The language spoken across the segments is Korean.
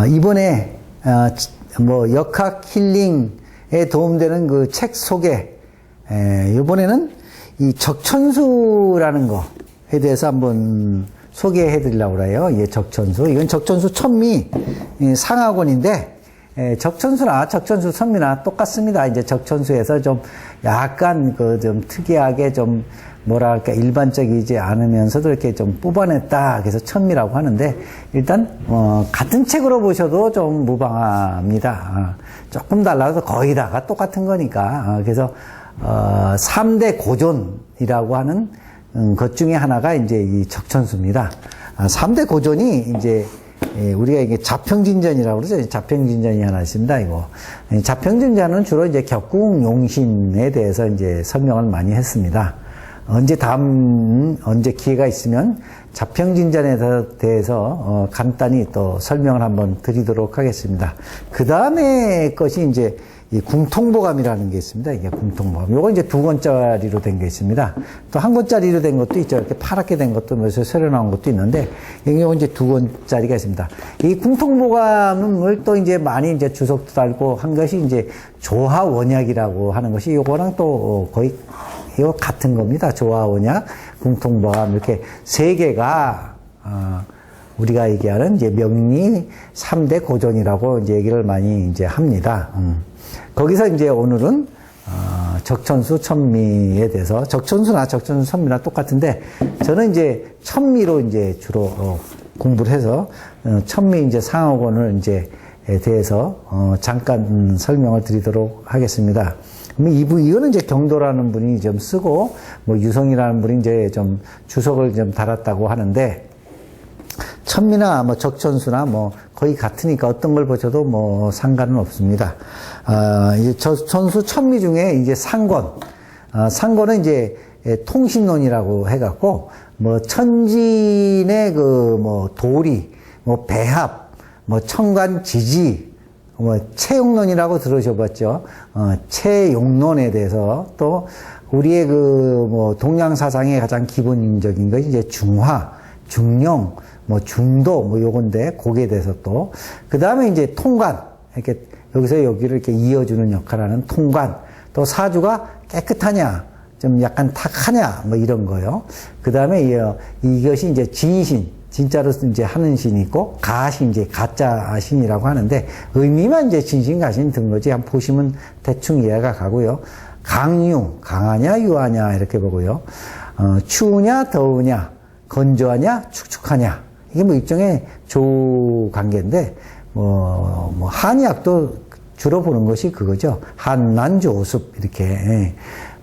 이번에 뭐 역학 힐링에 도움되는 그 책 소개, 이번에는 이 적천수라는 거에 대해서 한번 소개해 드리려고 그래요. 예, 적천수. 이건 적천수 천미 상학원인데, 적천수나 적천수 천미나 똑같습니다. 이제 적천수에서 좀 약간 그 좀 특이하게 좀 뭐랄까 일반적이지 않으면서도 이렇게 좀 뽑아냈다. 그래서 천미라고 하는데, 일단 같은 책으로 보셔도 좀 무방합니다. 조금 달라서 거의 다가 똑같은 거니까. 그래서 3대 고존이라고 하는 것 중에 하나가 이제 이 적천수입니다. 3대 고존이 이제 우리가 이게 자평진전이라고 그러죠. 자평진전이 하나 있습니다. 이거 자평진전은 주로 이제 격국용신에 대해서 이제 설명을 많이 했습니다. 언제 기회가 있으면 자평진전에 대해서 간단히 또 설명을 한번 드리도록 하겠습니다. 그 다음에 것이 이제 이 궁통보감이라는 게 있습니다. 이게 궁통보감. 요거 이제 2권짜리로 된 게 있습니다. 또 1권짜리로 된 것도 있죠. 이렇게 파랗게 된 것도 몇서 새로 나온 것도 있는데, 이거 이제 2권짜리가 있습니다. 이 궁통보감을 또 이제 많이 이제 주석도 달고 한 것이 이제 조화원약이라고 하는 것이 요거랑 또 거의 이거 같은 겁니다. 조화원약, 궁통보감 이렇게 세 개가 우리가 얘기하는 이제 명리 3대 고존이라고 이제 얘기를 많이 이제 합니다. 거기서 이제 오늘은 적천수 천미에 대해서, 적천수나 적천수 천미나 똑같은데, 저는 이제 천미로 이제 주로 공부를 해서 천미 이제 상학원을 이제 대해서 잠깐 설명을 드리도록 하겠습니다. 이거는 이제 경도라는 분이 좀 쓰고, 뭐 유성이라는 분이 이제 좀 주석을 좀 달았다고 하는데, 천미나 뭐 적천수나 뭐 거의 같으니까 어떤 걸 보셔도 뭐 상관은 없습니다. 이제 적천수 천미 중에 이제 상권, 상권은 이제 통신론이라고 해갖고, 뭐 천진의 그 뭐 도리, 뭐 배합, 뭐 청관지지, 뭐 채용론이라고 들으셔봤죠. 채용론에 대해서, 또 우리의 그 뭐 동양 사상의 가장 기본적인 것이 이제 중화, 중용, 뭐 중도, 뭐 요건데, 거기에 대해서 또, 그 다음에 이제 통관, 이렇게 여기서 여기를 이렇게 이어주는 역할을 하는 통관, 또 사주가 깨끗하냐, 좀 약간 탁하냐, 뭐 이런 거요. 그 다음에 이것이 이제 진신, 진짜로 이제 하는 신이 있고, 가신, 이제 가짜 신이라고 하는데, 의미만 이제 진신, 가신 든 거지. 한번 보시면 대충 이해가 가고요. 강유, 강하냐, 유하냐, 이렇게 보고요. 추우냐, 더우냐, 건조하냐, 축축하냐. 이게 뭐 일종의 조 관계인데, 뭐 한의학도 주로 보는 것이 그거죠. 한난조습, 이렇게.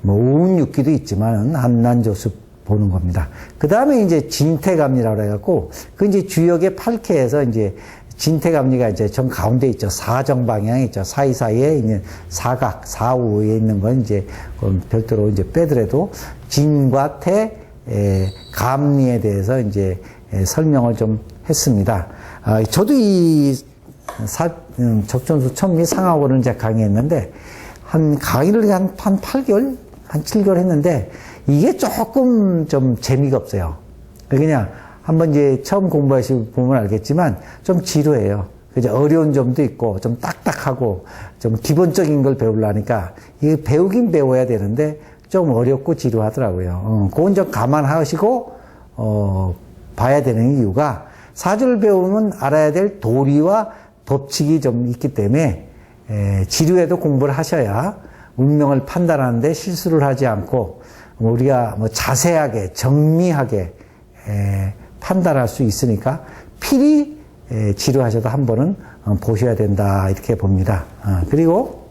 뭐 우운육기도 있지만, 한난조습 보는 겁니다. 그 다음에 이제 진태감리라고 해갖고, 그 이제 주역의 8캐에서 이제 진태감리가 이제 정 가운데 있죠. 사정방향이 있죠. 사이사이에 있는 사각, 사우에 있는 건 이제 별도로 이제 빼더라도 진과 태, 감리에 대해서 이제 설명을 좀 했습니다. 저도 이 적천수 천미 상학원을 이제 강의했는데, 강의를 한 8개월, 한 7개월 했는데, 이게 조금 좀 재미가 없어요. 그냥 한번 이제 처음 공부하시고 보면 알겠지만, 좀 지루해요. 그죠? 어려운 점도 있고, 좀 딱딱하고, 좀 기본적인 걸 배우려니까, 이게 배우긴 배워야 되는데, 좀 어렵고 지루하더라고요. 그건 좀 감안하시고, 봐야 되는 이유가, 사주를 배우면 알아야 될 도리와 법칙이 좀 있기 때문에, 지루해도 공부를 하셔야 운명을 판단하는데 실수를 하지 않고, 우리가 뭐 자세하게, 정밀하게, 판단할 수 있으니까, 필히, 지루하셔도 한 번은 보셔야 된다, 이렇게 봅니다. 그리고,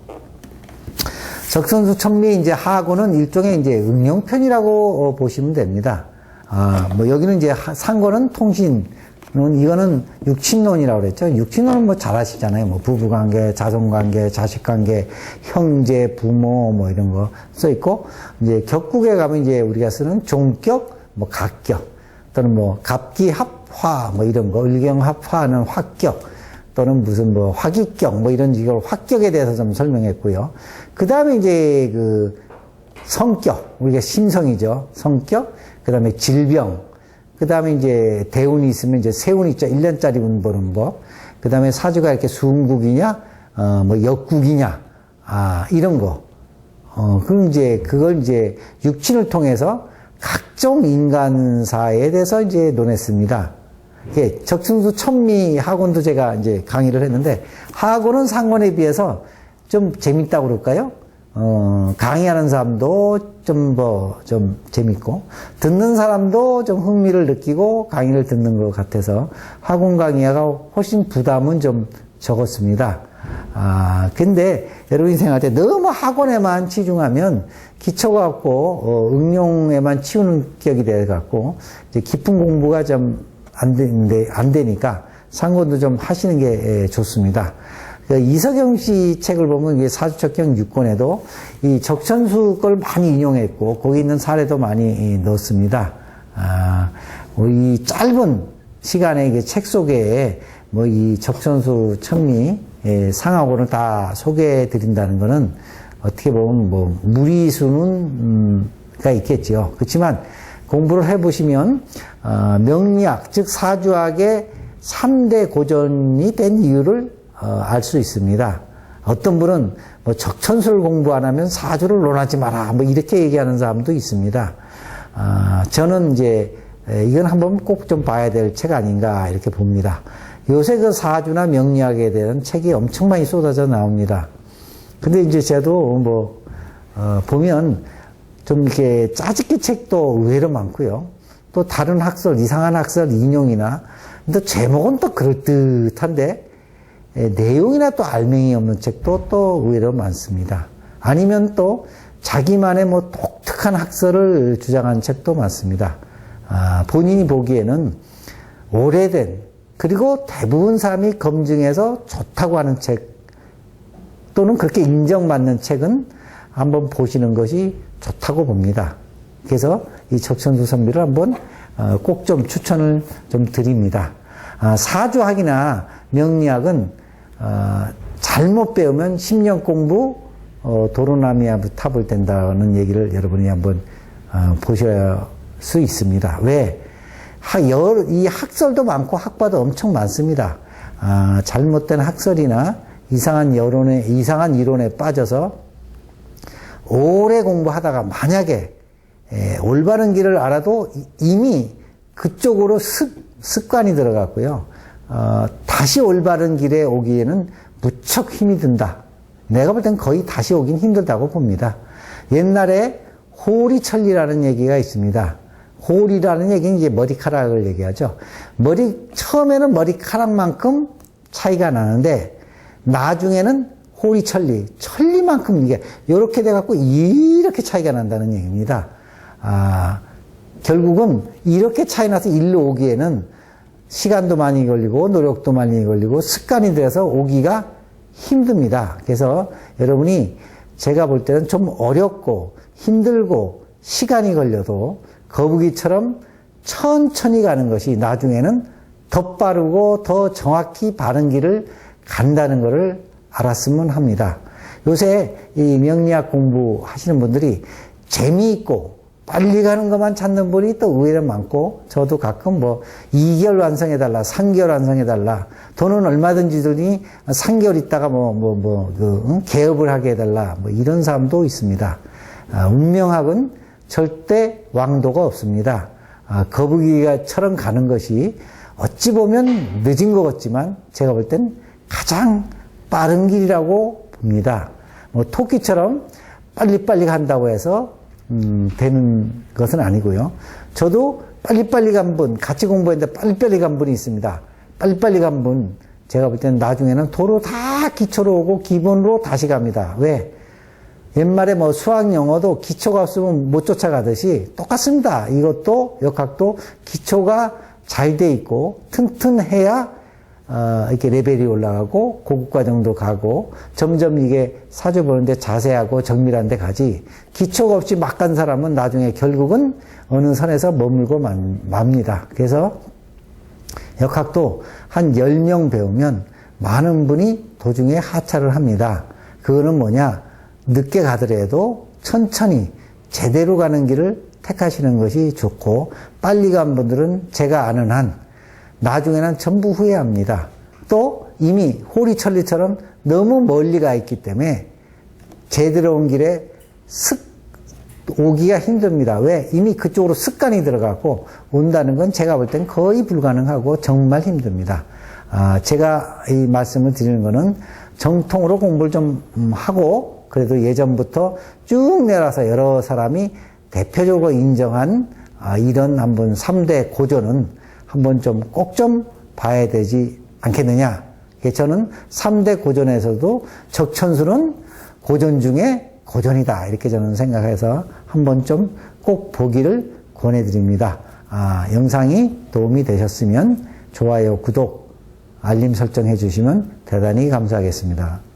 적천수 천미 이제 하고는 일종의 이제 응용편이라고 보시면 됩니다. 뭐 여기는 이제 상고는 통신, 이거는 육친론이라고 그랬죠. 육친론은 뭐 잘 아시잖아요. 뭐 부부관계, 자손관계, 자식관계, 형제, 부모 뭐 이런 거 써 있고, 이제 격국에 가면 이제 우리가 쓰는 종격, 뭐 각격, 또는 뭐 갑기합화 뭐 이런 거, 을경합화는 확격, 또는 무슨 뭐 화기격 뭐 이런 이걸 확격에 대해서 좀 설명했고요. 그 다음에 이제 그 성격, 우리가 심성이죠. 성격, 그 다음에 질병, 그 다음에 이제 대운이 있으면 이제 세운 있죠. 1년짜리 운 보는 법. 그 다음에 사주가 이렇게 순국이냐, 뭐 역국이냐, 이런 거. 그걸 이제 육친을 통해서 각종 인간사에 대해서 이제 논했습니다. 예, 적sun수 천미 학원도 제가 이제 강의를 했는데, 학원은 상관에 비해서 좀 재밌다고 그럴까요? 강의하는 사람도 좀 재밌고, 듣는 사람도 좀 흥미를 느끼고 강의를 듣는 것 같아서 학원 강의가 훨씬 부담은 좀 적었습니다. 근데 여러분이 생각할 때 너무 학원에만 치중하면 기초가 없고, 응용에만 치우는 격이 돼갖고, 이제 깊은 공부가 좀 안 되니까 상권도 좀 하시는 게 좋습니다. 이석영 씨 책을 보면 사주척경 6권에도 이 적천수 걸 많이 인용했고, 거기 있는 사례도 많이 넣었습니다. 이 짧은 시간에 이게 책 속에 뭐 이 적천수 천미 상하고를 다 소개해 드린다는 거는 어떻게 보면 뭐 무리수는 가 있겠지요. 그렇지만 공부를 해보시면 명리학, 즉 사주학의 3대 고전이 된 이유를 알 수 있습니다. 어떤 분은 뭐 적천수를 공부 안 하면 사주를 논하지 마라, 뭐 이렇게 얘기하는 사람도 있습니다. 저는 이제 이건 한번 꼭 좀 봐야 될 책 아닌가 이렇게 봅니다. 요새 그 사주나 명리학에 대한 책이 엄청 많이 쏟아져 나옵니다. 근데 이제 저도 보면 좀 이렇게 짜집기 책도 의외로 많고요. 또 다른 학설, 이상한 학설 인용이나, 또 제목은 또 그럴듯한데, 내용이나 또 알맹이 없는 책도 또 의외로 많습니다. 아니면 또 자기만의 뭐 독특한 학설을 주장한 책도 많습니다. 본인이 보기에는 오래된, 그리고 대부분 사람이 검증해서 좋다고 하는 책, 또는 그렇게 인정받는 책은 한번 보시는 것이 좋다고 봅니다. 그래서 이 적천수 선비를 한번 꼭 좀 추천을 좀 드립니다. 사주학이나 명리학은 잘못 배우면 10년 공부 도로나미아 탑을 된다는 얘기를 여러분이 한번 보셔야 수 있습니다. 왜? 이 학설도 많고 학파도 엄청 많습니다. 잘못된 학설이나 이상한 이론에 빠져서 오래 공부하다가 만약에 올바른 길을 알아도 이미 그쪽으로 습관이 들어갔고요. 다시 올바른 길에 오기에는 무척 힘이 든다. 내가 볼 땐 거의 다시 오긴 힘들다고 봅니다. 옛날에 호리천리라는 얘기가 있습니다. 호리라는 얘기는 이제 머리카락을 얘기하죠. 처음에는 머리카락만큼 차이가 나는데, 나중에는 호리천리, 천리만큼 이게, 요렇게 돼갖고 이렇게 차이가 난다는 얘기입니다. 결국은 이렇게 차이 나서 일로 오기에는 시간도 많이 걸리고, 노력도 많이 걸리고, 습관이 돼서 오기가 힘듭니다. 그래서 여러분이 제가 볼 때는 좀 어렵고, 힘들고, 시간이 걸려도 거북이처럼 천천히 가는 것이 나중에는 더 빠르고 더 정확히 바른 길을 간다는 것을 알았으면 합니다. 요새 이 명리학 공부하시는 분들이 재미있고 빨리 가는 것만 찾는 분이 또 의외로 많고, 저도 가끔 2개월 완성해달라, 3개월 완성해달라, 돈은 얼마든지 주니 3개월 있다가 개업을 하게 해달라, 이런 사람도 있습니다. 운명학은 절대 왕도가 없습니다. 거북이처럼 가는 것이 어찌 보면 늦은 것 같지만 제가 볼 땐 가장 빠른 길이라고 봅니다. 토끼처럼 빨리빨리 간다고 해서 되는 것은 아니고요. 저도 빨리빨리 간 분, 같이 공부했는데 빨리빨리 간 분이 있습니다. 빨리빨리 간 분, 제가 볼 때는 나중에는 도로 다 기초로 오고 기본으로 다시 갑니다. 왜? 옛말에 수학 영어도 기초가 없으면 못 쫓아가듯이 똑같습니다. 이것도 역학도 기초가 잘 돼 있고 튼튼해야 이렇게 레벨이 올라가고 고급 과정도 가고 점점 이게 사주 보는데 자세하고 정밀한 데 가지, 기초가 없이 막 간 사람은 나중에 결국은 어느 선에서 머물고 맙니다. 그래서 역학도 한 10명 배우면 많은 분이 도중에 하차를 합니다. 그거는 뭐냐? 늦게 가더라도 천천히 제대로 가는 길을 택하시는 것이 좋고, 빨리 간 분들은 제가 아는 한 나중에는 전부 후회합니다. 또 이미 호리천리처럼 너무 멀리 가 있기 때문에 제대로 온 길에 오기가 힘듭니다. 왜? 이미 그쪽으로 습관이 들어가고 온다는 건 제가 볼 땐 거의 불가능하고 정말 힘듭니다. 제가 이 말씀을 드리는 거는 정통으로 공부를 좀 하고 그래도 예전부터 쭉 내려와서 여러 사람이 대표적으로 인정한 이런 한번 3대 고전은 한번 좀 꼭 좀 봐야 되지 않겠느냐. 저는 3대 고전에서도 적천수는 고전 중에 고전이다. 이렇게 저는 생각해서 한번 좀 꼭 보기를 권해드립니다. 영상이 도움이 되셨으면 좋아요, 구독, 알림 설정해 주시면 대단히 감사하겠습니다.